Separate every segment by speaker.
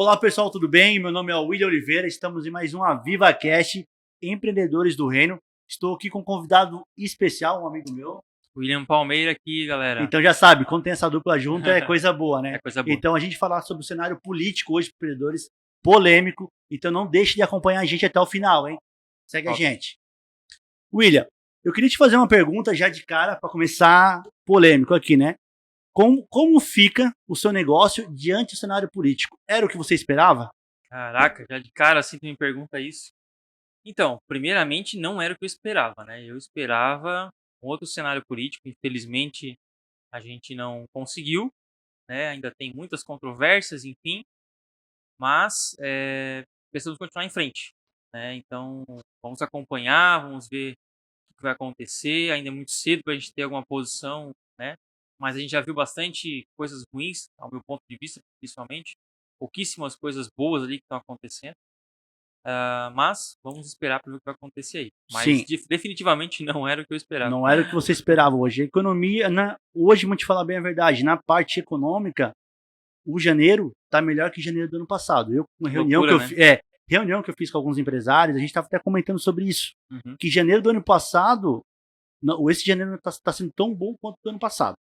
Speaker 1: Olá pessoal, tudo bem? Meu nome é William Oliveira, estamos em mais uma VivaCast Empreendedores do Reino. Estou aqui com um convidado especial, um amigo meu.
Speaker 2: William Palmeira aqui, galera.
Speaker 1: Então já sabe, quando tem essa dupla junta é coisa boa, né?
Speaker 2: É coisa boa.
Speaker 1: Então a gente falar sobre o cenário político hoje para empreendedores, polêmico. Então não deixe de acompanhar a gente até o final, hein? Segue a gente. William, eu queria te fazer uma pergunta já de cara para começar polêmico aqui, né? Como fica o seu negócio diante do cenário político? Era o que você esperava?
Speaker 2: Caraca, já de cara assim tu me pergunta isso. Então, primeiramente não era o que eu esperava, né? Eu esperava um outro cenário político, infelizmente a gente não conseguiu, né? Ainda tem muitas controvérsias, enfim, mas precisamos continuar em frente, né? Então, vamos acompanhar, vamos ver o que vai acontecer. Ainda é muito cedo para a gente ter alguma posição, né? Mas a gente já viu bastante coisas ruins, ao meu ponto de vista, principalmente. Pouquíssimas coisas boas ali que estão acontecendo. Mas vamos esperar para ver o que vai acontecer aí. Mas
Speaker 1: Sim,
Speaker 2: definitivamente não era o que eu esperava.
Speaker 1: não era o que você esperava hoje. A economia, hoje, vou te falar bem a verdade, na parte econômica, o janeiro está melhor que janeiro do ano passado. Uma
Speaker 2: Que
Speaker 1: reunião que
Speaker 2: loucura,
Speaker 1: eu,
Speaker 2: né?
Speaker 1: reunião que eu fiz com alguns empresários, a gente estava até comentando sobre isso.
Speaker 2: Uhum,
Speaker 1: Que janeiro do ano passado, não, esse janeiro não está sendo tão bom quanto do ano passado.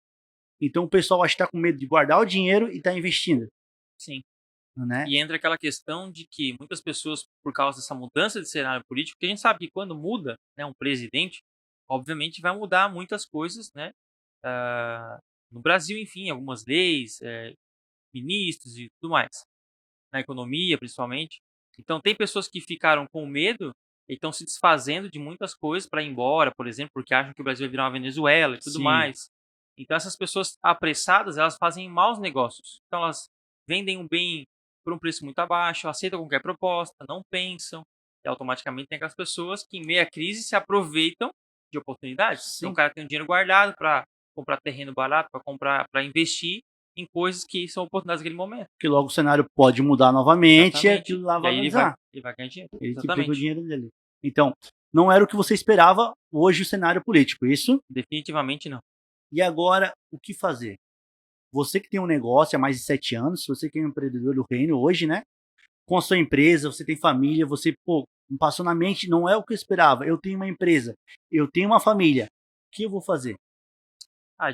Speaker 1: Então o pessoal acho que está com medo de guardar o dinheiro e está investindo,
Speaker 2: sim.
Speaker 1: né?
Speaker 2: E entra aquela questão de que muitas pessoas, por causa dessa mudança de cenário político, que a gente sabe que quando muda, né, um presidente, obviamente vai mudar muitas coisas, né? ah, no Brasil, enfim, algumas leis, ministros e tudo mais. Na economia, principalmente. Então, tem pessoas que ficaram com medo e estão se desfazendo de muitas coisas para ir embora, por exemplo, porque acham que o Brasil vai virar uma Venezuela e tudo
Speaker 1: Sim,
Speaker 2: mais. Então, essas pessoas apressadas, elas fazem maus negócios. Então, elas vendem um bem por um preço muito abaixo, aceitam qualquer proposta, não pensam. E automaticamente tem aquelas pessoas que, em meio à crise, se aproveitam de oportunidades. Então, o
Speaker 1: sim.
Speaker 2: cara tem um dinheiro guardado para comprar terreno barato, para comprar, para investir em coisas que são oportunidades naquele momento.
Speaker 1: Que logo o cenário pode mudar novamente e
Speaker 2: Exatamente.
Speaker 1: aquilo lá
Speaker 2: E aí
Speaker 1: valorizar.
Speaker 2: ele vai ganhar dinheiro.
Speaker 1: Ele que pega o
Speaker 2: Exatamente.
Speaker 1: dinheiro dele. Então, não era o que você esperava hoje o cenário político, isso?
Speaker 2: Definitivamente não.
Speaker 1: E agora, o que fazer? Você que tem um negócio há mais de 7 anos, você que é um empreendedor do reino hoje, né? Com a sua empresa, você tem família, você, pô, me passou na mente, não é o que eu esperava. Eu tenho uma empresa, eu tenho uma família. O que eu vou fazer?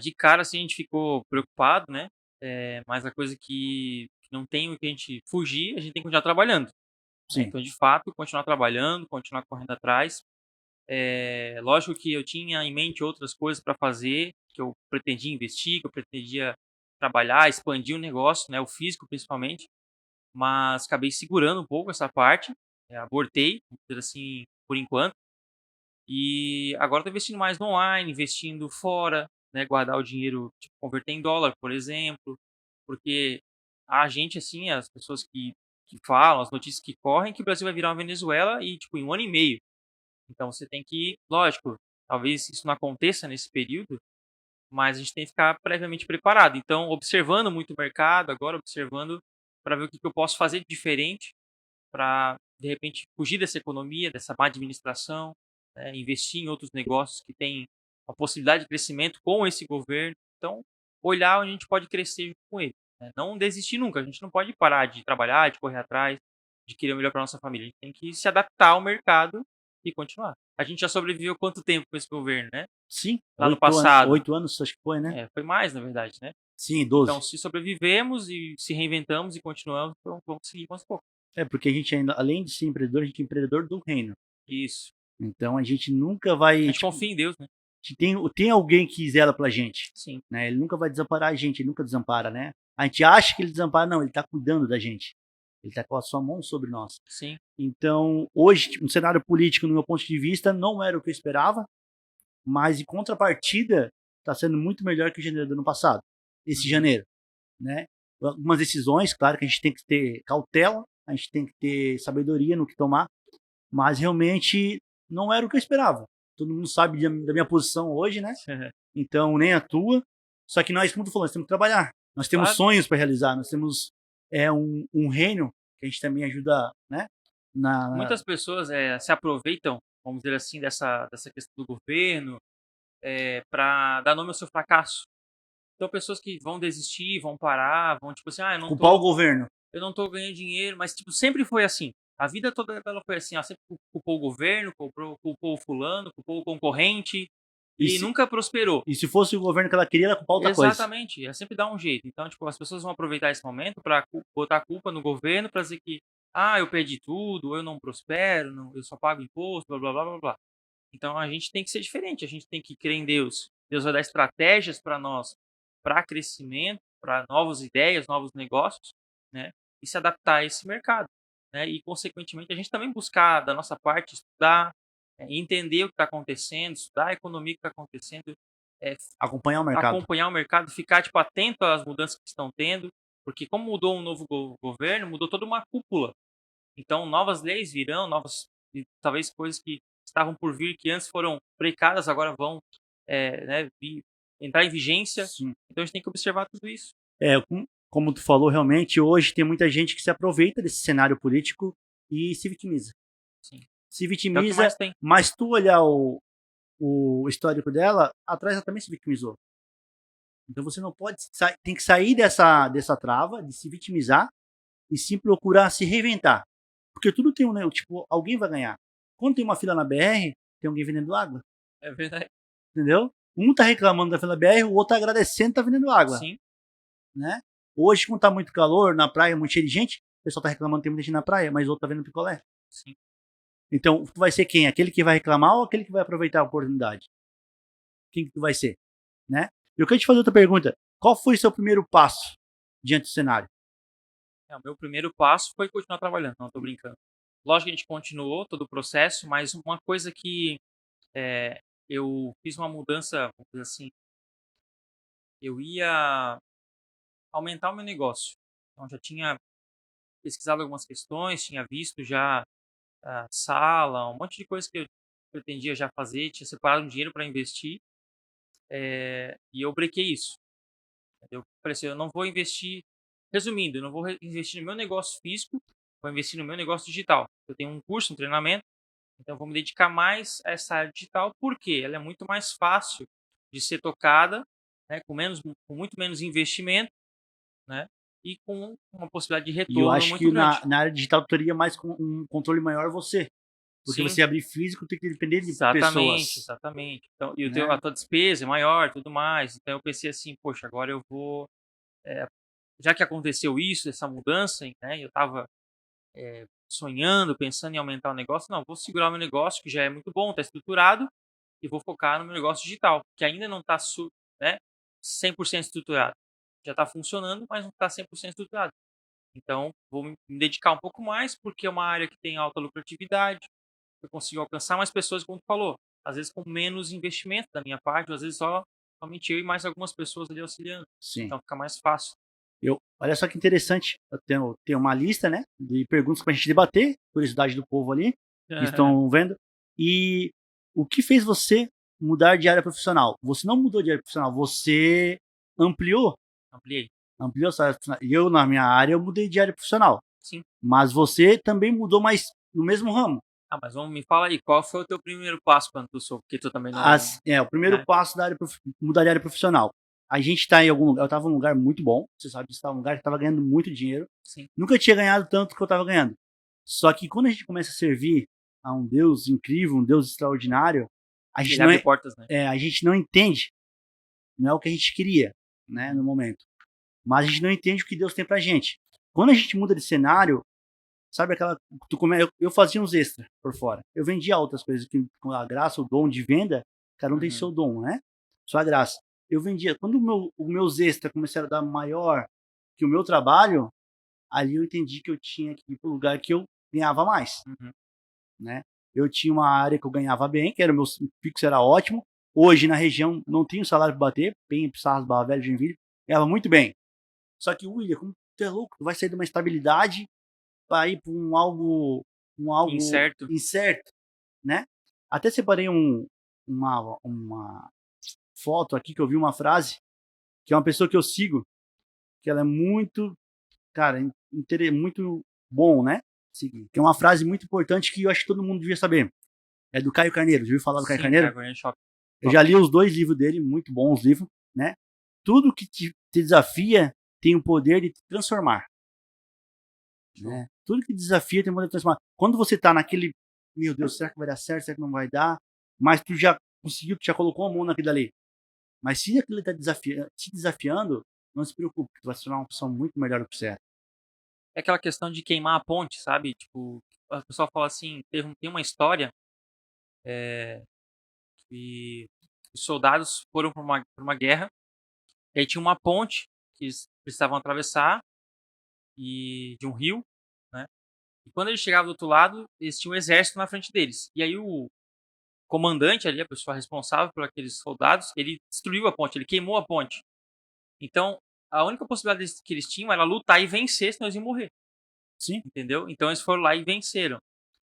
Speaker 2: De cara, assim, a gente ficou preocupado, né? Mas a coisa que não tem o que a gente fugir, a gente tem que continuar trabalhando. Né?
Speaker 1: Sim,
Speaker 2: Então, de fato, continuar trabalhando, continuar correndo atrás. Lógico que eu tinha em mente outras coisas para fazer, que eu pretendia investir, que eu pretendia trabalhar, expandir o negócio, né? O físico principalmente. Mas acabei segurando um pouco essa parte. Abortei, vamos dizer assim, por enquanto. E agora estou investindo mais no online, investindo fora, né, guardar o dinheiro, tipo, converter em dólar, por exemplo, porque a gente, assim, as pessoas que falam, as notícias que correm, que o Brasil vai virar uma Venezuela e, tipo, em um ano e meio. Então você tem que, lógico, talvez isso não aconteça nesse período, mas a gente tem que ficar previamente preparado. Então, observando muito o mercado, agora observando para ver o que eu posso fazer de diferente para, de repente, fugir dessa economia, dessa má administração, né, investir em outros negócios que têm uma possibilidade de crescimento com esse governo. Então, olhar onde a gente pode crescer junto com ele. Né? Não desistir nunca. A gente não pode parar de trabalhar, de correr atrás, de querer o melhor para nossa família. A gente tem que se adaptar ao mercado e continuar. A gente já sobreviveu quanto tempo com esse governo, né?
Speaker 1: sim,
Speaker 2: Lá no
Speaker 1: 8 anos,
Speaker 2: passado.
Speaker 1: 8 anos acho que foi, né?
Speaker 2: Foi mais, na verdade, né?
Speaker 1: Sim,
Speaker 2: Então,
Speaker 1: 12.
Speaker 2: se sobrevivemos e se reinventamos e continuamos, então vamos seguir mais um pouco.
Speaker 1: É porque a gente ainda, além de ser empreendedor, a gente é empreendedor do reino.
Speaker 2: Isso.
Speaker 1: Então a gente nunca
Speaker 2: A
Speaker 1: vai,
Speaker 2: gente
Speaker 1: tipo,
Speaker 2: confia em Deus, né?
Speaker 1: tem alguém que zela pela gente,
Speaker 2: Sim.
Speaker 1: né? Ele nunca vai desamparar a gente, ele nunca desampara, né? A gente acha que ele desampara, não, ele está cuidando da gente. Ele está com a sua mão sobre nós.
Speaker 2: Sim.
Speaker 1: Então, hoje, no cenário político, no meu ponto de vista, não era o que eu esperava, mas em contrapartida, está sendo muito melhor que o janeiro do ano passado. Esse
Speaker 2: Uhum.
Speaker 1: janeiro, né? Algumas decisões, claro que a gente tem que ter cautela, a gente tem que ter sabedoria no que tomar, mas realmente não era o que eu esperava. Todo mundo sabe da minha posição hoje, né? Então, nem a tua. Só que nós, como tu falou, nós temos que trabalhar. Nós temos
Speaker 2: Claro.
Speaker 1: sonhos para realizar. Nós temos um reino que a gente também ajuda, né?
Speaker 2: Muitas pessoas se aproveitam, vamos dizer assim, dessa questão do governo para dar nome ao seu fracasso. Então, pessoas que vão desistir, vão parar, vão tipo assim, eu não
Speaker 1: Culpar o
Speaker 2: tô.
Speaker 1: governo.
Speaker 2: eu não tô ganhando dinheiro, mas, tipo, sempre foi assim. A vida toda ela foi assim, ela sempre culpou o governo, culpou o fulano, culpou o concorrente,
Speaker 1: E
Speaker 2: e
Speaker 1: se,
Speaker 2: nunca prosperou.
Speaker 1: e se fosse o governo que ela queria, ela culpar outra coisa.
Speaker 2: Exatamente, é sempre dar um jeito. Então, tipo, as pessoas vão aproveitar esse momento para botar a culpa no governo para dizer que, eu perdi tudo, ou eu não prospero, eu só pago imposto, blá blá blá blá blá. Então a gente tem que ser diferente, a gente tem que crer em Deus. Deus vai dar estratégias para nós, para crescimento, para novas ideias, novos negócios, né? E se adaptar a esse mercado, né? E consequentemente a gente também buscar da nossa parte estudar, entender o que está acontecendo, estudar a economia que está acontecendo, é,
Speaker 1: Acompanhar o mercado.
Speaker 2: acompanhar o mercado, ficar tipo atento às mudanças que estão tendo, porque como mudou um novo governo, mudou toda uma cúpula. Então novas leis virão, novas e talvez coisas que estavam por vir que antes foram precadas agora vão né, entrar em vigência.
Speaker 1: Sim.
Speaker 2: Então a gente tem que observar tudo isso.
Speaker 1: Como tu falou, realmente, hoje tem muita gente que se aproveita desse cenário político e se vitimiza.
Speaker 2: Sim.
Speaker 1: Se
Speaker 2: É o que
Speaker 1: vitimiza,
Speaker 2: mais tem.
Speaker 1: mas tu olhar o histórico dela, atrás ela também se vitimizou. Então você não pode, tem que sair dessa trava, de se vitimizar, e sim procurar se reinventar. Porque tudo tem né, tipo, alguém vai ganhar. Quando tem uma fila na BR, tem alguém vendendo água.
Speaker 2: É verdade.
Speaker 1: Entendeu? Um tá reclamando da fila BR, o outro tá agradecendo tá vendendo água.
Speaker 2: Sim.
Speaker 1: Né? Hoje, quando tá muito calor, na praia, muito cheio de gente, o pessoal tá reclamando que tem muita gente na praia, mas o outro tá vendendo picolé.
Speaker 2: Sim.
Speaker 1: Então, tu vai ser quem? Aquele que vai reclamar ou aquele que vai aproveitar a oportunidade? Quem que tu vai ser? Né? Eu quero te fazer outra pergunta. Qual foi o seu primeiro passo diante do cenário?
Speaker 2: O meu primeiro passo foi continuar trabalhando, não tô brincando. Lógico que a gente continuou todo o processo, mas uma coisa que eu fiz uma mudança, vamos dizer assim, eu ia aumentar o meu negócio. Então já tinha pesquisado algumas questões, tinha visto já a sala, um monte de coisa que eu pretendia já fazer, tinha separado um dinheiro para investir, e eu brequei isso. Eu falei assim, eu não vou investir, resumindo, eu não vou investir no meu negócio físico, vou investir no meu negócio digital. Eu tenho um curso, um treinamento, então eu vou me dedicar mais a essa área digital, porque ela é muito mais fácil de ser tocada, né, com muito menos investimento, né, e com uma possibilidade de
Speaker 1: E eu
Speaker 2: retorno
Speaker 1: acho
Speaker 2: muito
Speaker 1: que
Speaker 2: grande.
Speaker 1: na área digital tu teria mais um controle maior você. Porque
Speaker 2: Sim,
Speaker 1: você abrir físico tem que depender de
Speaker 2: exatamente,
Speaker 1: pessoas.
Speaker 2: exatamente. Então, e
Speaker 1: Né?
Speaker 2: a tua despesa é maior, tudo mais. Então eu pensei assim, poxa, agora eu vou, já que aconteceu isso, essa mudança, né, eu estava sonhando, pensando em aumentar o negócio, não, vou segurar o meu negócio que já é muito bom, está estruturado, e vou focar no meu negócio digital, que ainda não está, né, 100% estruturado. Já está funcionando, mas não está 100% estruturado. Então, vou me dedicar um pouco mais, porque é uma área que tem alta lucratividade, eu consigo alcançar mais pessoas, como tu falou. Às vezes com menos investimento da minha parte, ou às vezes somente eu e mais algumas pessoas ali auxiliando.
Speaker 1: Sim.
Speaker 2: Então fica mais fácil.
Speaker 1: Olha só que interessante. Eu tenho uma lista, né? De perguntas pra gente debater, curiosidade do povo ali, que estão vendo. E o que fez você mudar de área profissional? Você não mudou de área profissional, você ampliou.
Speaker 2: Ampliei.
Speaker 1: Ampliou sua área profissional. E eu, na minha área, eu mudei de área profissional.
Speaker 2: Sim.
Speaker 1: Mas você também mudou, mas no mesmo ramo.
Speaker 2: Mas vamos me fala aí, qual foi o teu primeiro passo quando tu soube? Porque tu também não.
Speaker 1: O primeiro passo da área mudar de área profissional. A gente está em algum lugar, eu estava num lugar muito bom, você sabe, estava num lugar que estava ganhando muito dinheiro.
Speaker 2: Sim.
Speaker 1: Nunca tinha ganhado tanto que eu estava ganhando. Só que quando a gente começa a servir a um Deus incrível, um Deus extraordinário, a gente, não,
Speaker 2: portas, né?
Speaker 1: a gente não entende, não é o que a gente queria, né, no momento. Mas a gente não entende o que Deus tem pra gente. Quando a gente muda de cenário, sabe aquela. Eu fazia uns extras por fora. Eu vendia outras coisas, que com a graça, o dom de venda, cada um tem seu dom, né? Sua graça. Eu vendia. Quando os meus extras começaram a dar maior que o meu trabalho, ali eu entendi que eu tinha que ir para o lugar que eu ganhava mais. Né? Eu tinha uma área que eu ganhava bem, que era o meu fixo era ótimo. Hoje, na região, não tenho salário para bater, bem Pissarras, Barra Velha, Joinville, ganhava muito bem. Só que, William, como tu é louco, tu vai sair de uma estabilidade para ir para um algo incerto, né? Até separei uma foto aqui que eu vi uma frase que é uma pessoa que eu sigo, que ela é muito, cara, muito bom, né? Que é uma frase muito importante que eu acho que todo mundo devia saber. É do Caio Carneiro. Já ouviu falar do Caio Carneiro? Eu já li os 2 livros dele, muito bons livros, né? Tudo que te desafia tem o poder de te transformar. né? Tudo que desafia tem poder transformar. Quando você tá naquele, meu Deus, será que vai dar certo? Será que não vai dar? Mas tu já conseguiu, tu já colocou a mão naquilo ali. Mas se aquilo tá te desafiando, não se preocupe, tu vai se tornar uma pessoa muito melhor do que você é.
Speaker 2: É aquela questão de queimar a ponte, sabe? Tipo, o pessoal fala assim, tem uma história que os soldados foram pra uma guerra, e aí tinha uma ponte que eles precisavam atravessar e de um rio, né? E quando eles chegavam do outro lado, eles tinham um exército na frente deles. E aí o comandante ali, a pessoa responsável por aqueles soldados, ele destruiu a ponte, ele queimou a ponte. Então, a única possibilidade que eles tinham era lutar e vencer, senão eles iam morrer.
Speaker 1: Sim.
Speaker 2: Entendeu? Então eles foram lá e venceram.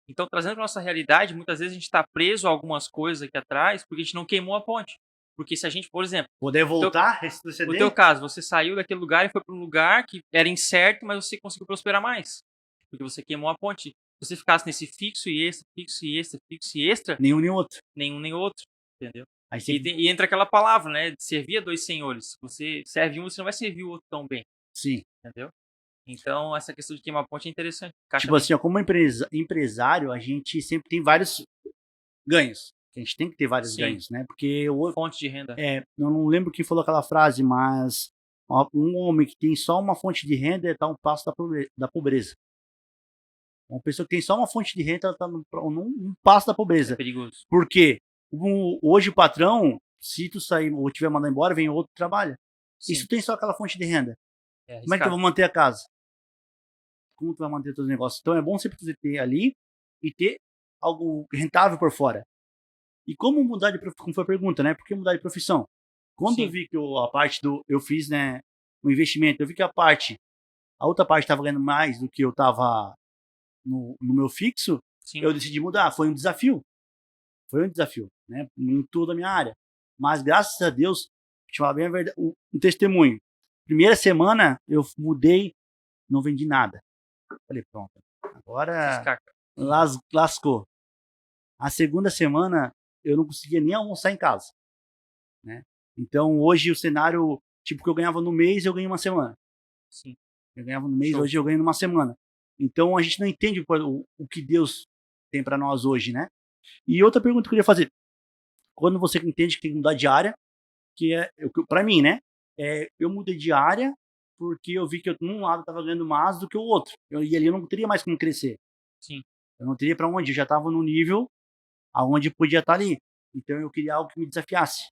Speaker 2: Então, trazendo para nossa realidade, muitas vezes a gente está preso a algumas coisas aqui atrás porque a gente não queimou a ponte. Porque se a gente, por exemplo,
Speaker 1: Poder
Speaker 2: o teu,
Speaker 1: voltar,
Speaker 2: o teu
Speaker 1: retroceder,
Speaker 2: caso, você saiu daquele lugar e foi para um lugar que era incerto, mas você conseguiu prosperar mais. Porque você queimou a ponte. Se você ficasse nesse fixo e extra, fixo e extra, fixo e extra,
Speaker 1: nenhum nem outro.
Speaker 2: nenhum nem outro. Entendeu?
Speaker 1: Aí você,
Speaker 2: E entra aquela palavra, né? De servir a dois senhores. Se você serve um, você não vai servir o outro tão bem.
Speaker 1: sim.
Speaker 2: Entendeu? Então, essa questão de queimar a ponte é interessante. Encaixa
Speaker 1: Tipo
Speaker 2: bem.
Speaker 1: assim, ó, como empresário, a gente sempre tem vários ganhos. A gente tem que ter vários
Speaker 2: Sim.
Speaker 1: ganhos, né? Porque o
Speaker 2: Fonte de renda.
Speaker 1: eu não lembro quem falou aquela frase, mas um homem que tem só uma fonte de renda está um passo da pobreza. Uma pessoa que tem só uma fonte de renda está num passo da
Speaker 2: É
Speaker 1: pobreza.
Speaker 2: perigoso.
Speaker 1: Por quê? Hoje o patrão, se tu sair ou tiver mandado embora, vem outro que trabalha. E se
Speaker 2: Sim.
Speaker 1: tu tem só aquela fonte de renda,
Speaker 2: É
Speaker 1: como é que tu
Speaker 2: arriscado.
Speaker 1: vai manter a casa? Como tu vai manter teus negócios? Então é bom sempre você ter ali e ter algo rentável por fora. E como mudar de profissão? Como foi a pergunta, né? Por que mudar de profissão? Quando eu
Speaker 2: Sim.
Speaker 1: vi que a parte eu fiz, né, o investimento, eu vi que a outra parte estava ganhando mais do que eu estava no meu fixo,
Speaker 2: Sim.
Speaker 1: eu decidi mudar. Foi um desafio, né? Em toda a minha área. Mas graças a Deus, te falar bem a verdade, um testemunho. Primeira semana eu mudei, não vendi nada. Falei, pronto, agora
Speaker 2: Descaca.
Speaker 1: lascou. A segunda semana eu não conseguia nem almoçar em casa, né? Então hoje o cenário, tipo, que eu ganhava no mês, eu ganho uma semana.
Speaker 2: Sim.
Speaker 1: Eu ganhava no mês,
Speaker 2: Show.
Speaker 1: hoje eu ganho numa semana. Então a gente não entende o que Deus tem para nós hoje, né? E outra pergunta que eu queria fazer, quando você entende que tem que mudar de área, que é, para mim, né? Eu mudei de área porque eu vi que num lado estava ganhando mais do que o outro. E ali eu não teria mais como crescer.
Speaker 2: Sim.
Speaker 1: Eu não teria para onde. Eu já estava no nível aonde podia estar ali. Então eu queria algo que me desafiasse.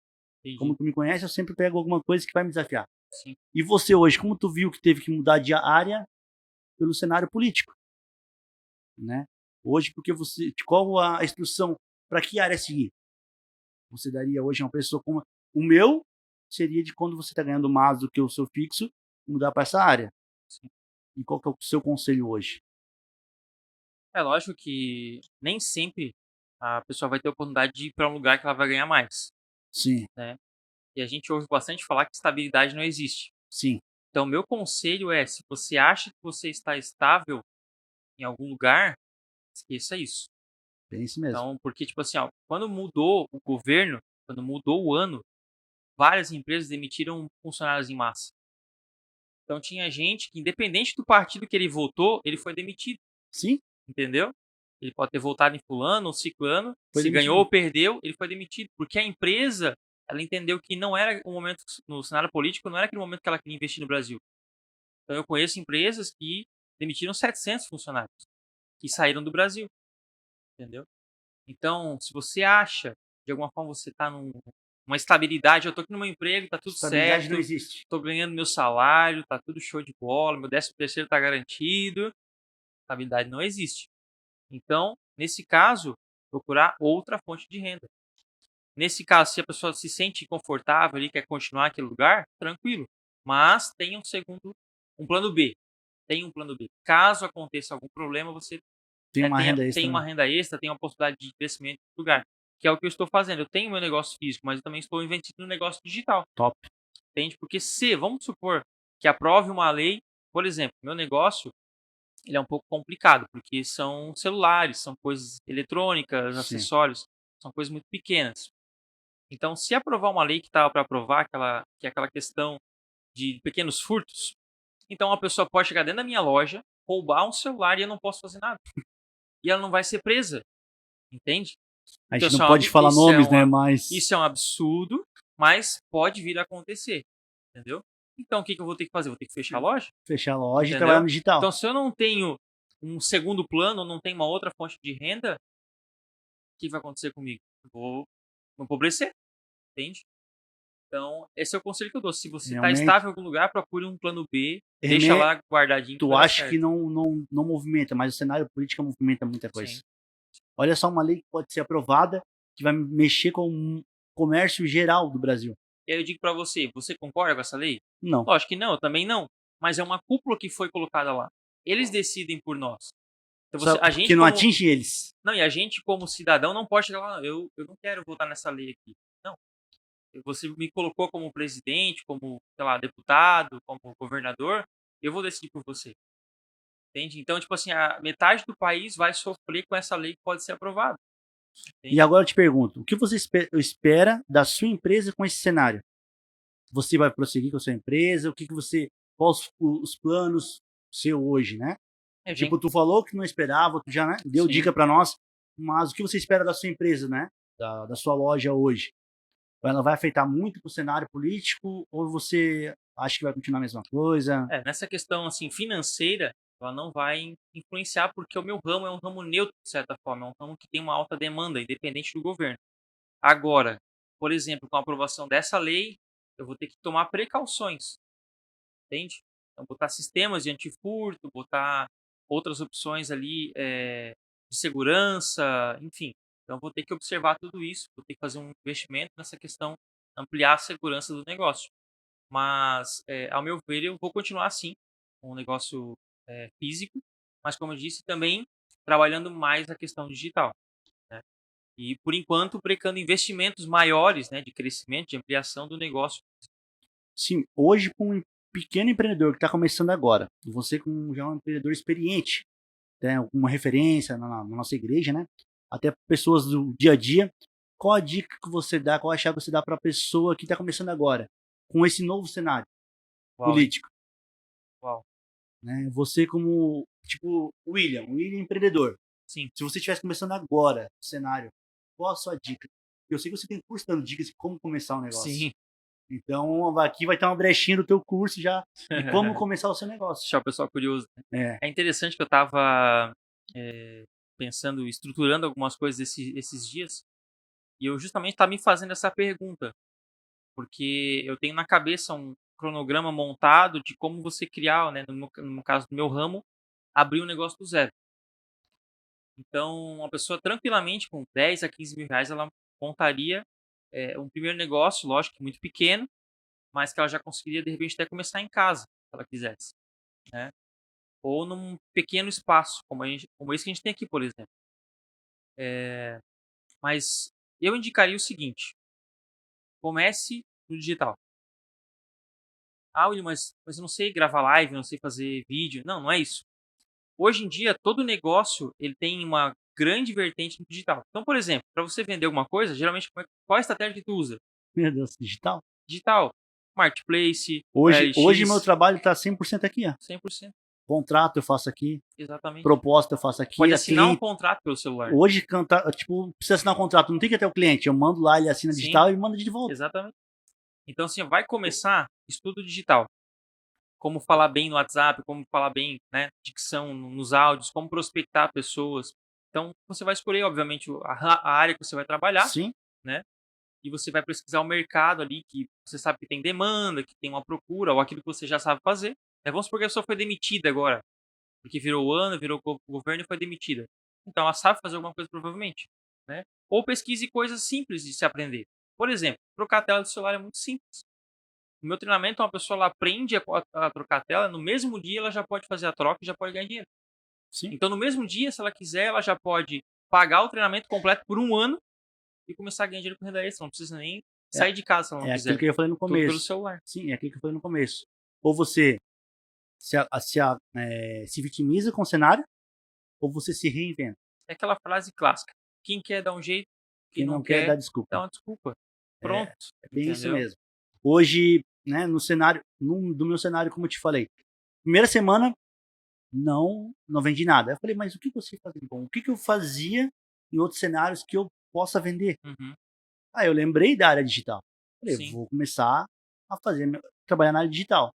Speaker 1: Como
Speaker 2: Entendi.
Speaker 1: tu me conhece, eu sempre pego alguma coisa que vai me desafiar.
Speaker 2: Sim.
Speaker 1: E você hoje, como tu viu que teve que mudar de área pelo cenário político, né? Hoje, porque você, qual a instrução para que área seguir? Você daria hoje a uma pessoa como o meu seria de quando você está ganhando mais do que o seu fixo, mudar para essa área.
Speaker 2: Sim.
Speaker 1: E qual que é o seu conselho hoje?
Speaker 2: É lógico que nem sempre a pessoa vai ter a oportunidade de ir para um lugar que ela vai ganhar mais,
Speaker 1: Sim,
Speaker 2: né? E a gente ouve bastante falar que estabilidade não existe.
Speaker 1: sim,
Speaker 2: Então, meu conselho é, se você acha que você está estável em algum lugar, esqueça isso.
Speaker 1: é isso mesmo.
Speaker 2: Então, porque, tipo assim, ó, quando mudou o governo, quando mudou o ano, várias empresas demitiram funcionários em massa. Então, tinha gente que, independente do partido que ele votou, ele foi demitido,
Speaker 1: Sim,
Speaker 2: entendeu? Ele pode ter votado em fulano ou ciclano,
Speaker 1: foi
Speaker 2: se ganhou
Speaker 1: demitido.
Speaker 2: ou perdeu, ele foi demitido. Porque a empresa, ela entendeu que não era o momento, no cenário político, não era aquele momento que ela queria investir no Brasil. Então, eu conheço empresas que demitiram 700 funcionários, que saíram do Brasil, entendeu? Então, se você acha, de alguma forma você está numa estabilidade, eu estou aqui no meu emprego, está tudo
Speaker 1: Estabilidade não
Speaker 2: certo,
Speaker 1: existe.
Speaker 2: estou ganhando meu salário, está tudo show de bola, meu 13º está garantido, estabilidade não existe. Então, nesse caso, procurar outra fonte de renda. Nesse caso, se a pessoa se sente confortável e quer continuar naquele lugar, tranquilo. Mas tenha um plano B. Tem um plano B. Caso aconteça algum problema, você
Speaker 1: Tem uma renda
Speaker 2: tem
Speaker 1: extra,
Speaker 2: uma
Speaker 1: né?
Speaker 2: renda extra, tem uma possibilidade de crescimento no lugar. Que é o que eu estou fazendo. Eu tenho meu negócio físico, mas eu também estou investindo no negócio digital.
Speaker 1: Top.
Speaker 2: Entende? Porque se, vamos supor, que aprove uma lei, por exemplo, meu negócio, ele é um pouco complicado, porque são celulares, são coisas eletrônicas,
Speaker 1: Sim.
Speaker 2: acessórios, são coisas muito pequenas. Então, se aprovar uma lei que estava para aprovar, que é aquela questão de pequenos furtos, então a pessoa pode chegar dentro da minha loja, roubar um celular e eu não posso fazer nada. E ela não vai ser presa, entende?
Speaker 1: A
Speaker 2: Então,
Speaker 1: gente
Speaker 2: assim,
Speaker 1: não pode falar nomes, né? Mas
Speaker 2: isso é um absurdo, mas pode vir a acontecer, entendeu? Então, o que eu vou ter que fazer? Vou ter que fechar a loja,
Speaker 1: fechar a loja e
Speaker 2: entendeu?
Speaker 1: trabalhar no digital.
Speaker 2: Então, se eu não tenho um segundo plano, não tenho uma outra fonte de renda, o que vai acontecer comigo? Eu vou empobrecer, entende? Então, esse é o conselho que eu dou. Se você está
Speaker 1: Realmente,
Speaker 2: estável em algum lugar, procure um plano B, deixa lá guardadinho que
Speaker 1: tu
Speaker 2: vai dar
Speaker 1: acha
Speaker 2: certo.
Speaker 1: que não movimenta, mas o cenário político movimenta muita coisa.
Speaker 2: Sim.
Speaker 1: Olha só uma lei que pode ser aprovada, que vai mexer com o comércio geral do Brasil.
Speaker 2: E aí eu digo para você concorda com essa lei?
Speaker 1: Não.
Speaker 2: Lógico que não, eu também não. Mas é uma cúpula que foi colocada lá. Eles decidem por nós. Então
Speaker 1: Só
Speaker 2: a gente
Speaker 1: porque não
Speaker 2: como...
Speaker 1: atinge eles.
Speaker 2: Não, e a gente como cidadão não pode chegar lá, eu não quero votar nessa lei aqui. Não. Você me colocou como presidente, como, sei lá, deputado, como governador, eu vou decidir por você. Entende? Então, tipo assim, a metade do país vai sofrer com essa lei que pode ser aprovada. Entende?
Speaker 1: E agora eu te pergunto, o que você espera da sua empresa com esse cenário? Você vai prosseguir com a sua empresa? Quais os planos seu hoje, né? Tipo, tu falou que não esperava, tu já, né, deu
Speaker 2: Sim.
Speaker 1: dica para nós, mas o que você espera da sua empresa, né? Da sua loja hoje? Ela vai afetar muito pro cenário político ou você acha que vai continuar a mesma coisa?
Speaker 2: Nessa questão assim financeira, ela não vai influenciar porque o meu ramo é um ramo neutro, de certa forma, é um ramo que tem uma alta demanda, independente do governo. Agora, por exemplo, com a aprovação dessa lei, eu vou ter que tomar precauções, entende? Então, botar sistemas de antifurto, botar outras opções ali de segurança, enfim. Então, eu vou ter que observar tudo isso, vou ter que fazer um investimento nessa questão, ampliar a segurança do negócio. Mas, ao meu ver, eu vou continuar assim, com um negócio físico, mas como eu disse, também trabalhando mais a questão digital, né? E, por enquanto, brecando investimentos maiores, né, de crescimento, de ampliação do negócio.
Speaker 1: Sim, hoje com um pequeno empreendedor que está começando agora, você como já um empreendedor experiente, né, uma referência na nossa igreja, né? Até pessoas do dia a dia, qual a dica que você dá, qual a chave que você dá para a pessoa que está começando agora, com esse novo cenário
Speaker 2: Uau,
Speaker 1: político?
Speaker 2: uau.
Speaker 1: Né? Você como, tipo, William empreendedor.
Speaker 2: Sim.
Speaker 1: Se você estivesse começando agora o cenário, qual a sua dica? Eu sei que você tem curso dando dicas de como começar um negócio.
Speaker 2: Sim.
Speaker 1: Então, aqui vai ter uma brechinha do teu curso já de como começar o seu negócio.
Speaker 2: Deixar o pessoal curioso.
Speaker 1: É.
Speaker 2: É interessante que eu estava pensando, estruturando algumas coisas esses dias, e eu justamente estava me fazendo essa pergunta, porque eu tenho na cabeça um cronograma montado de como você criar, né, no caso do meu ramo, abrir um negócio do zero. Então, uma pessoa tranquilamente com 10 a 15 mil reais, ela montaria um primeiro negócio, lógico que muito pequeno, mas que ela já conseguiria, de repente, até começar em casa, se ela quisesse, né? Ou num pequeno espaço, como esse que a gente tem aqui, por exemplo. Mas eu indicaria o seguinte: comece no digital. Ah, William, mas eu não sei gravar live, não sei fazer vídeo. Não, não é isso. Hoje em dia, todo negócio ele tem uma grande vertente no digital. Então, por exemplo, para você vender alguma coisa, geralmente qual a estratégia que tu usa?
Speaker 1: Meu Deus, digital?
Speaker 2: Digital. Marketplace,
Speaker 1: Hoje meu
Speaker 2: OLX,
Speaker 1: trabalho está 100% aqui, ó.
Speaker 2: 100%.
Speaker 1: Contrato eu faço aqui,
Speaker 2: Exatamente.
Speaker 1: proposta eu faço aqui.
Speaker 2: Pode assinar um contrato pelo celular.
Speaker 1: Hoje, tipo, precisa assinar um contrato, não tem que ir até o cliente. Eu mando lá, ele assina digital e manda de volta.
Speaker 2: Exatamente. Então, assim, vai começar estudo digital. Como falar bem no WhatsApp, como falar bem, né, dicção nos áudios, como prospectar pessoas. Então, você vai escolher, obviamente, a área que você vai trabalhar,
Speaker 1: Sim.
Speaker 2: né? E você vai pesquisar o mercado ali, que você sabe que tem demanda, que tem uma procura, ou aquilo que você já sabe fazer. Vamos supor que a pessoa foi demitida agora, porque virou o ano, virou o governo e foi demitida. Então, ela sabe fazer alguma coisa, provavelmente, né? Ou pesquise coisas simples de se aprender. Por exemplo, trocar a tela do celular é muito simples. No meu treinamento, uma pessoa ela aprende a trocar a tela, no mesmo dia ela já pode fazer a troca e já pode ganhar dinheiro.
Speaker 1: Sim.
Speaker 2: Então, no mesmo dia, se ela quiser, ela já pode pagar o treinamento completo por um ano e começar a ganhar dinheiro com renda extra. Não precisa nem sair de casa se ela não
Speaker 1: É
Speaker 2: quiser.
Speaker 1: aquilo que eu falei no
Speaker 2: Tudo
Speaker 1: começo.
Speaker 2: pelo celular.
Speaker 1: Sim, é aquilo que eu falei no começo. Ou você se vitimiza com o cenário, ou você se reinventa.
Speaker 2: É aquela frase clássica. Quem quer dar um jeito, quem não
Speaker 1: quer dar
Speaker 2: dá
Speaker 1: desculpa.
Speaker 2: uma desculpa. Pronto.
Speaker 1: É bem
Speaker 2: entendeu?
Speaker 1: isso mesmo. Hoje, né, no cenário, do meu cenário, como eu te falei, primeira semana, não vendi nada. Aí eu falei, mas o que você fazia bom? O que eu fazia em outros cenários que eu possa vender?
Speaker 2: Uhum.
Speaker 1: Aí eu lembrei da área digital. Falei,
Speaker 2: Sim.
Speaker 1: vou começar a trabalhar na área digital.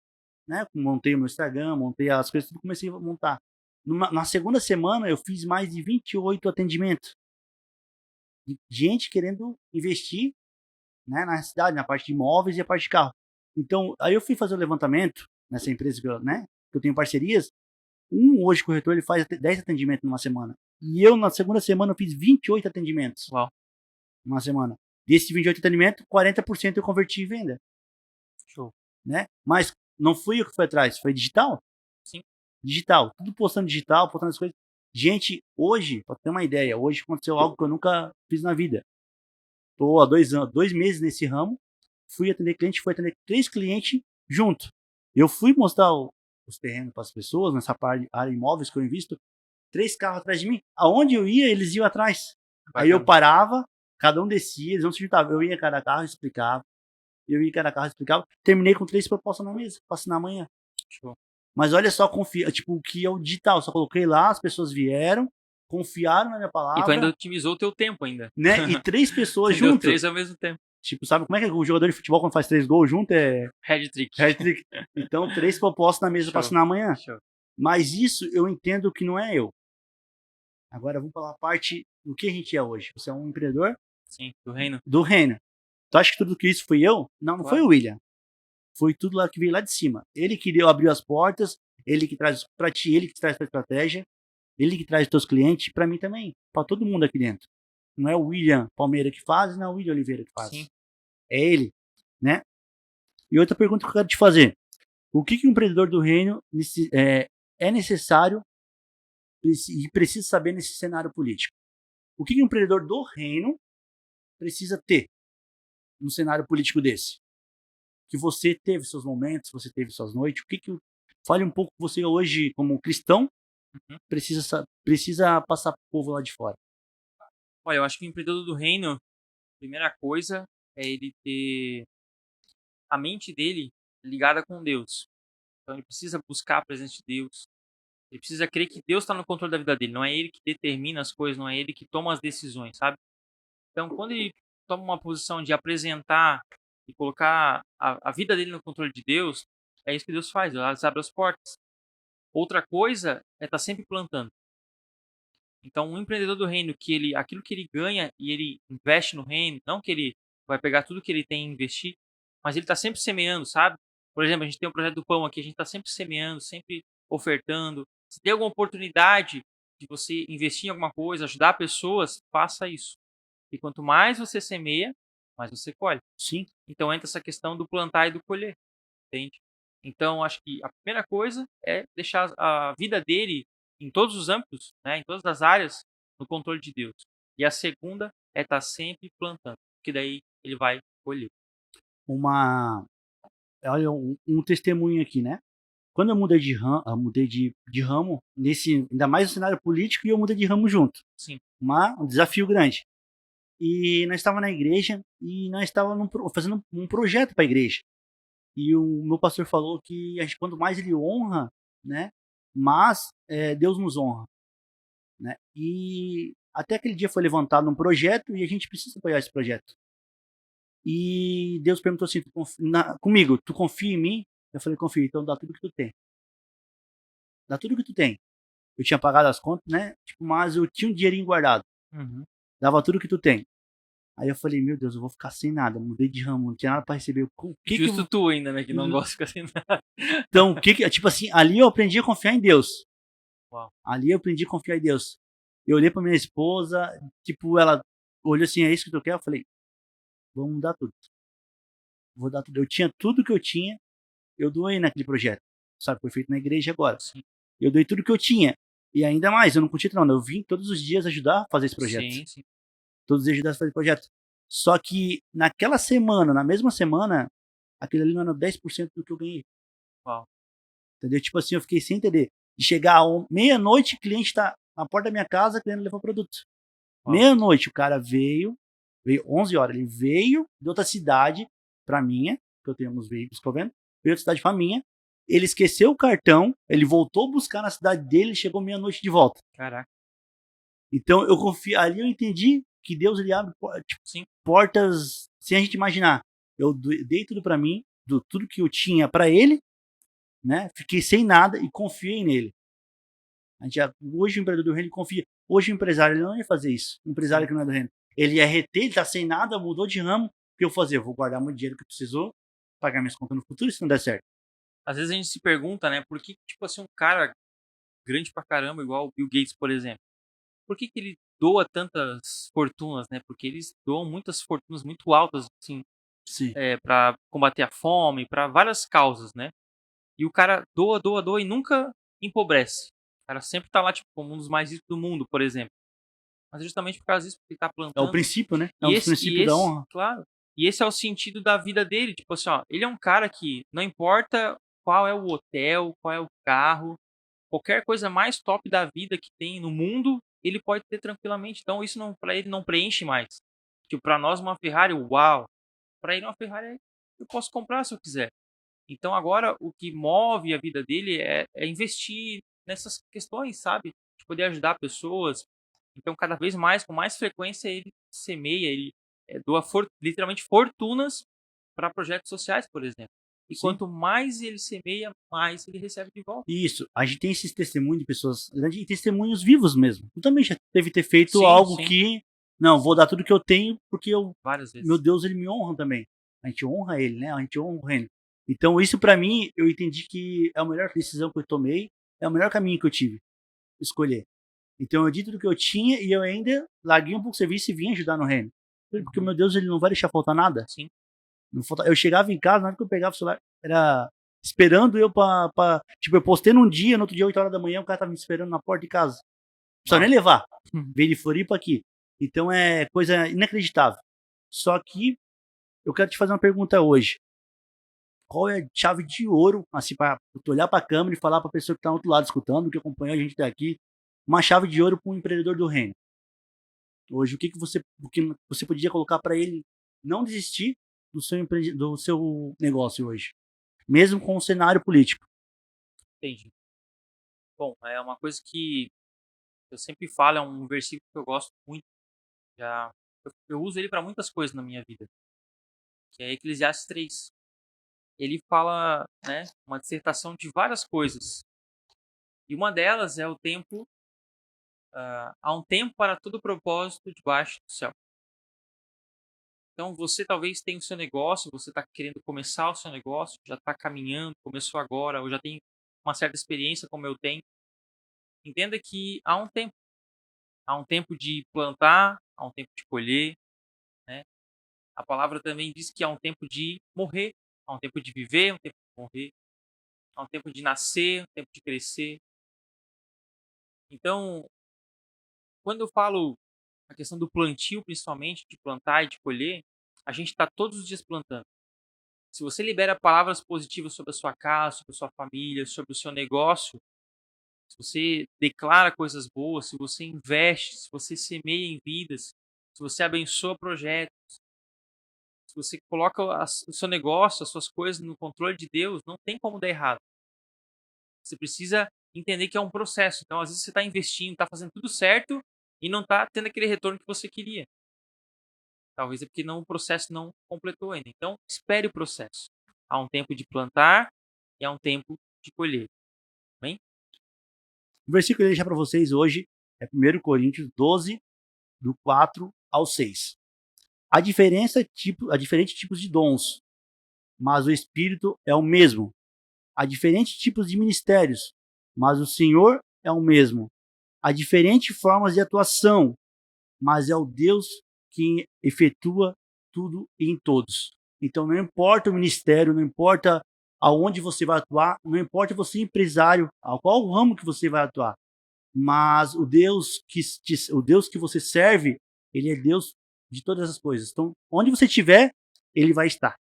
Speaker 1: Né? Montei o meu Instagram, montei as coisas, tudo comecei a montar. Na segunda semana, eu fiz mais de 28 atendimentos. De gente querendo investir, né, na cidade, na parte de imóveis e a parte de carro. Então, aí eu fui fazer o levantamento nessa empresa que eu tenho parcerias. Hoje, corretor, ele faz 10 atendimentos numa semana. E eu, na segunda semana, eu fiz 28 atendimentos.
Speaker 2: Uau.
Speaker 1: Numa semana. Desses 28 atendimentos, 40% eu converti em venda.
Speaker 2: Show.
Speaker 1: Né? Mas não fui eu que fui atrás, foi digital.
Speaker 2: Sim.
Speaker 1: Digital. Tudo postando digital, postando as coisas. Gente, hoje, pra ter uma ideia, hoje aconteceu algo que eu nunca fiz na vida. Tô há 2 meses nesse ramo. Fui atender 3 clientes junto. Eu fui mostrar os terrenos para as pessoas, nessa área de imóveis que eu invisto. 3 carros atrás de mim. Aonde eu ia, eles iam atrás.
Speaker 2: Bacana.
Speaker 1: Aí eu parava, cada um descia, eles não se juntavam. Eu ia em cada carro e explicava. Terminei com 3 propostas na mesa, para assinar amanhã.
Speaker 2: Show.
Speaker 1: Mas olha só, tipo, o que é o digital. Só coloquei lá, as pessoas vieram, confiaram na minha palavra.
Speaker 2: E tu ainda otimizou o teu tempo ainda.
Speaker 1: Né? E 3 pessoas
Speaker 2: juntas.
Speaker 1: junto.
Speaker 2: 3 ao mesmo tempo.
Speaker 1: Tipo, sabe como é que o jogador de futebol, quando faz 3 gols junto, é...
Speaker 2: Hat-trick.
Speaker 1: Hat-trick. Então, 3 propostas na mesa para assinar amanhã.
Speaker 2: Show.
Speaker 1: Mas isso eu entendo que não é eu. Agora vamos falar a parte do que a gente é hoje. Você é um empreendedor?
Speaker 2: Sim, do reino.
Speaker 1: Do reino. Tu acha que tudo que isso fui eu? Não foi o William. Foi tudo lá que veio lá de cima. Ele que abriu as portas, ele que traz para ti, ele que traz para estratégia, ele que traz os teus clientes, para mim também, para todo mundo aqui dentro. Não é o William Palmeira que faz, não é o William Oliveira que faz.
Speaker 2: Sim.
Speaker 1: É ele, né? E outra pergunta que eu quero te fazer. O que um empreendedor do reino é necessário e precisa saber nesse cenário político? O que um empreendedor do reino precisa ter num cenário político desse? Que você teve seus momentos, você teve suas noites. Fale um pouco, você hoje, como cristão, precisa passar pro povo lá de fora.
Speaker 2: Olha, eu acho que o empreendedor do reino, a primeira coisa é ele ter a mente dele ligada com Deus. Então ele precisa buscar a presença de Deus. Ele precisa crer que Deus está no controle da vida dele. Não é ele que determina as coisas, não é ele que toma as decisões, sabe? Então, quando ele toma uma posição de apresentar e colocar a vida dele no controle de Deus, é isso que Deus faz. Deus abre as portas. Outra coisa é estar sempre plantando. Então, um empreendedor do reino, aquilo que ele ganha e ele investe no reino, não que ele vai pegar tudo que ele tem e investir, mas ele está sempre semeando, sabe? Por exemplo, a gente tem o projeto do pão aqui, a gente está sempre semeando, sempre ofertando. Se tem alguma oportunidade de você investir em alguma coisa, ajudar pessoas, faça isso. E quanto mais você semeia, mais você colhe.
Speaker 1: Sim.
Speaker 2: Então entra essa questão do plantar e do colher, entende? Então acho que a primeira coisa é deixar a vida dele em todos os âmbitos, né, em todas as áreas, no controle de Deus. E a segunda é estar sempre plantando, porque daí ele vai colher.
Speaker 1: Olha, um testemunho aqui, né? Quando eu mudei de ramo, ainda mais no cenário político, e eu mudei de ramo junto.
Speaker 2: Sim.
Speaker 1: Um desafio grande. E nós estávamos na igreja e nós estávamos fazendo um projeto para a igreja. E o meu pastor falou que quanto mais ele honra, né, mas Deus nos honra, né? E até aquele dia foi levantado um projeto e a gente precisa apoiar esse projeto. E Deus perguntou assim, comigo, tu confia em mim? Eu falei, confio, então dá tudo que tu tem. Dá tudo que tu tem. Eu tinha pagado as contas, né? Tipo, mas eu tinha um dinheirinho guardado.
Speaker 2: Uhum.
Speaker 1: Dava tudo que tu tem. Aí eu falei, meu Deus, eu vou ficar sem nada. Mudei de ramo, não tinha nada pra receber.
Speaker 2: Justo tu ainda, né? Que não gosta de ficar sem nada.
Speaker 1: Então, tipo assim, ali eu aprendi a confiar em Deus.
Speaker 2: Uau.
Speaker 1: Ali eu aprendi a confiar em Deus. Eu olhei pra minha esposa, tipo, ela olhou assim, é isso que tu quer? Eu falei, vamos dar tudo. Vou dar tudo. Eu tinha tudo que eu tinha, eu doei naquele projeto. Sabe, foi feito na igreja agora.
Speaker 2: Sim.
Speaker 1: Eu doei tudo que eu tinha. E ainda mais, eu não curti não. Eu vim todos os dias ajudar a fazer esse projeto.
Speaker 2: Sim, sim.
Speaker 1: Todos os dias ajudar a fazer esse projeto. Só que naquela semana, na mesma semana, aquilo ali não era 10% do que eu ganhei.
Speaker 2: Uau.
Speaker 1: Entendeu? Tipo assim, eu fiquei sem entender. De chegar meia-noite, o cliente tá na porta da minha casa querendo levar o produto. Meia-noite, o cara veio 11 horas, ele veio de outra cidade pra minha, que eu tenho uns veículos que eu vendo, veio de outra cidade pra minha, Ele esqueceu o cartão, ele voltou a buscar na cidade dele e chegou meia-noite de volta.
Speaker 2: Caraca.
Speaker 1: Então eu confio, ali eu entendi que Deus ele abre
Speaker 2: Sim.
Speaker 1: portas sem a gente imaginar. Eu dei tudo para mim, tudo que eu tinha para ele, né? Fiquei sem nada e confiei nele. Hoje o empreendedor do reino confia. Hoje o empresário ele não ia fazer isso. O empresário que não é do reino. Ele ia reter, ele tá sem nada, mudou de ramo. O que eu vou fazer? Eu vou guardar meu dinheiro que precisou, pagar minhas contas no futuro, se não der certo.
Speaker 2: Às vezes a gente se pergunta, né, por que, tipo assim, um cara grande pra caramba, igual o Bill Gates, por exemplo, por que ele doa tantas fortunas, né? Porque eles doam muitas fortunas muito altas, assim,
Speaker 1: Sim.
Speaker 2: Para combater a fome, para várias causas, né? E o cara doa, doa, doa e nunca empobrece. O cara sempre tá lá, tipo, como um dos mais ricos do mundo, por exemplo. Mas é justamente por causa disso, porque ele tá
Speaker 1: É o
Speaker 2: plantando.
Speaker 1: princípio, né? É
Speaker 2: E
Speaker 1: um dos
Speaker 2: esse, e
Speaker 1: princípios da
Speaker 2: esse,
Speaker 1: honra.
Speaker 2: claro, e esse é o sentido da vida dele. Tipo assim, ó, ele é um cara que não importa qual é o hotel, qual é o carro, qualquer coisa mais top da vida que tem no mundo, ele pode ter tranquilamente. Então isso não, para ele não preenche mais. Tipo, para nós uma Ferrari, uau. Para ele uma Ferrari eu posso comprar se eu quiser. Então agora o que move a vida dele é investir nessas questões, sabe? De poder ajudar pessoas. Então cada vez mais, com mais frequência, ele semeia, ele doa literalmente fortunas para projetos sociais, por exemplo. E
Speaker 1: Sim.
Speaker 2: quanto mais ele semeia, mais ele recebe de volta.
Speaker 1: Isso. A gente tem esses testemunhos de pessoas grandes e testemunhos vivos mesmo. Tu também já deve ter feito
Speaker 2: Sim,
Speaker 1: algo
Speaker 2: sim.
Speaker 1: que, não, vou dar tudo que eu tenho porque
Speaker 2: Várias vezes.
Speaker 1: meu Deus, ele me honra também. A gente honra ele, né? A gente honra o reino. Então, isso pra mim, eu entendi que é a melhor decisão que eu tomei, é o melhor caminho que eu tive, escolher. Então, eu dei tudo que eu tinha e eu ainda larguei um pouco o serviço e vim ajudar no reino. Porque o meu Deus, ele não vai deixar faltar nada.
Speaker 2: Sim.
Speaker 1: Eu chegava em casa, na hora que eu pegava o celular, era esperando eu tipo, eu postei num dia, no outro dia, 8 horas da manhã, o cara tava me esperando na porta de casa. Não precisa nem levar. Veio de Floripa aqui. Então, é coisa inacreditável. Só que eu quero te fazer uma pergunta hoje. Qual é a chave de ouro, assim, para tu olhar para a câmera e falar para a pessoa que está do outro lado escutando, que acompanhou a gente daqui, uma chave de ouro para um empreendedor do reino? Hoje, o que você podia colocar para ele não desistir do seu negócio hoje, mesmo com o cenário político?
Speaker 2: Entendi. Bom, é uma coisa que eu sempre falo, é um versículo que eu gosto muito. Eu uso ele para muitas coisas na minha vida, que é Eclesiastes 3. Ele fala, né, uma dissertação de várias coisas. E uma delas é o tempo, há um tempo para todo propósito debaixo do céu. Então você talvez tenha o seu negócio, você está querendo começar o seu negócio, já está caminhando, começou agora, ou já tem uma certa experiência como eu tenho. Entenda que há um tempo. Há um tempo de plantar, há um tempo de colher, né? A palavra também diz que há um tempo de morrer, há um tempo de viver, um tempo de morrer, há um tempo de nascer, um tempo de crescer. Então, quando eu falo a questão do plantio, principalmente, de plantar e de colher, a gente está todos os dias plantando. Se você libera palavras positivas sobre a sua casa, sobre a sua família, sobre o seu negócio, se você declara coisas boas, se você investe, se você semeia em vidas, se você abençoa projetos, se você coloca o seu negócio, as suas coisas no controle de Deus, não tem como dar errado. Você precisa entender que é um processo. Então, às vezes, você está investindo, está fazendo tudo certo e não está tendo aquele retorno que você queria. Talvez é porque o processo não completou ainda. Então, espere o processo. Há um tempo de plantar e há um tempo de colher. Bem?
Speaker 1: O versículo que eu vou deixar para vocês hoje é 1 Coríntios 12, do 4 ao 6. Há diferentes tipos de dons, mas o Espírito é o mesmo. Há diferentes tipos de ministérios, mas o Senhor é o mesmo. Há diferentes formas de atuação, mas é o Deus que efetua tudo em todos. Então não importa o ministério, não importa aonde você vai atuar, não importa você empresário, a qual ramo que você vai atuar, mas o Deus que você serve, ele é Deus de todas as coisas. Então, onde você estiver, ele vai estar.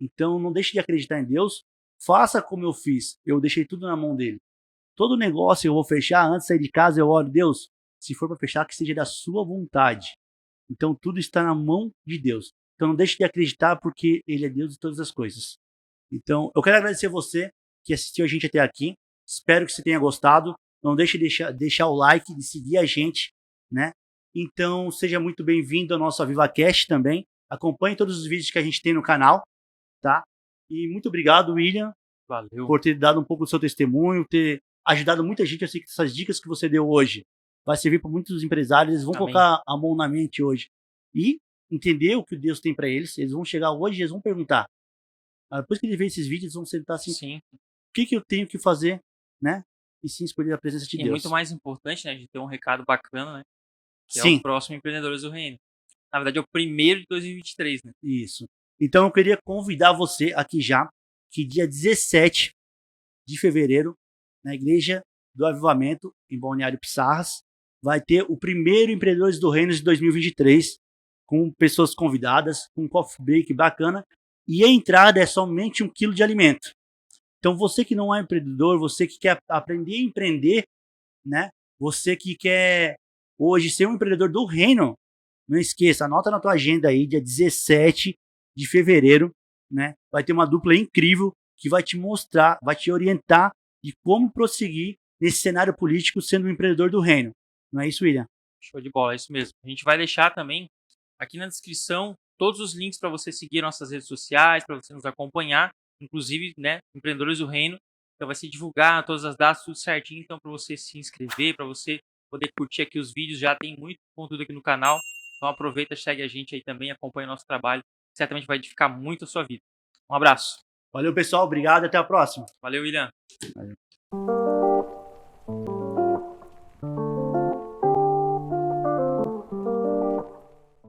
Speaker 1: Então, não deixe de acreditar em Deus. Faça como eu fiz. Eu deixei tudo na mão dele. Todo negócio eu vou fechar antes de sair de casa, eu oro, Deus, se for para fechar, que seja da sua vontade. Então, tudo está na mão de Deus. Então, não deixe de acreditar, porque ele é Deus de todas as coisas. Então, eu quero agradecer você que assistiu a gente até aqui. Espero que você tenha gostado. Não deixe de deixar o like, de seguir a gente, né? Então, seja muito bem-vindo ao nosso AvivaCast também. Acompanhe todos os vídeos que a gente tem no canal, tá? E muito obrigado, William,
Speaker 2: Valeu.
Speaker 1: por ter dado um pouco do seu testemunho, ter ajudado muita gente. Eu sei que essas dicas que você deu hoje vai servir para muitos empresários. Eles vão
Speaker 2: Amém.
Speaker 1: colocar a mão na mente hoje e entender o que Deus tem para eles. Eles vão chegar hoje e eles vão perguntar. Depois que eles verem esses vídeos, eles vão sentar assim:
Speaker 2: Sim.
Speaker 1: o que eu tenho que fazer, né? E sim escolher a presença de
Speaker 2: E
Speaker 1: Deus.
Speaker 2: muito mais importante, né, de ter um recado bacana, né? Que é
Speaker 1: Sim,
Speaker 2: o próximo Empreendedores do Reino. Na verdade, é o primeiro de 2023, né?
Speaker 1: isso. Então eu queria convidar você aqui já, que dia 17 de fevereiro, na Igreja do Avivamento, em Balneário Pissarras, vai ter o primeiro Empreendedores do Reino de 2023, com pessoas convidadas, com um coffee break bacana, e a entrada é somente 1 quilo de alimento. Então você que não é empreendedor, você que quer aprender a empreender, né? Você que quer hoje ser um empreendedor do reino, não esqueça, anota na tua agenda aí, dia 17 de fevereiro, né? Vai ter uma dupla incrível que vai te mostrar, vai te orientar de como prosseguir nesse cenário político sendo um empreendedor do reino. Não é isso, William?
Speaker 2: Show de bola, é isso mesmo. A gente vai deixar também aqui na descrição todos os links para você seguir nossas redes sociais, para você nos acompanhar, inclusive, né, Empreendedores do Reino. Então vai se divulgar todas as datas, tudo certinho, então para você se inscrever, para você poder curtir aqui os vídeos, já tem muito conteúdo aqui no canal. Então aproveita, segue a gente aí também, acompanha o nosso trabalho, certamente vai edificar muito a sua vida. Um abraço.
Speaker 1: Valeu, pessoal. Obrigado e até a próxima.
Speaker 2: Valeu, William.
Speaker 1: Valeu.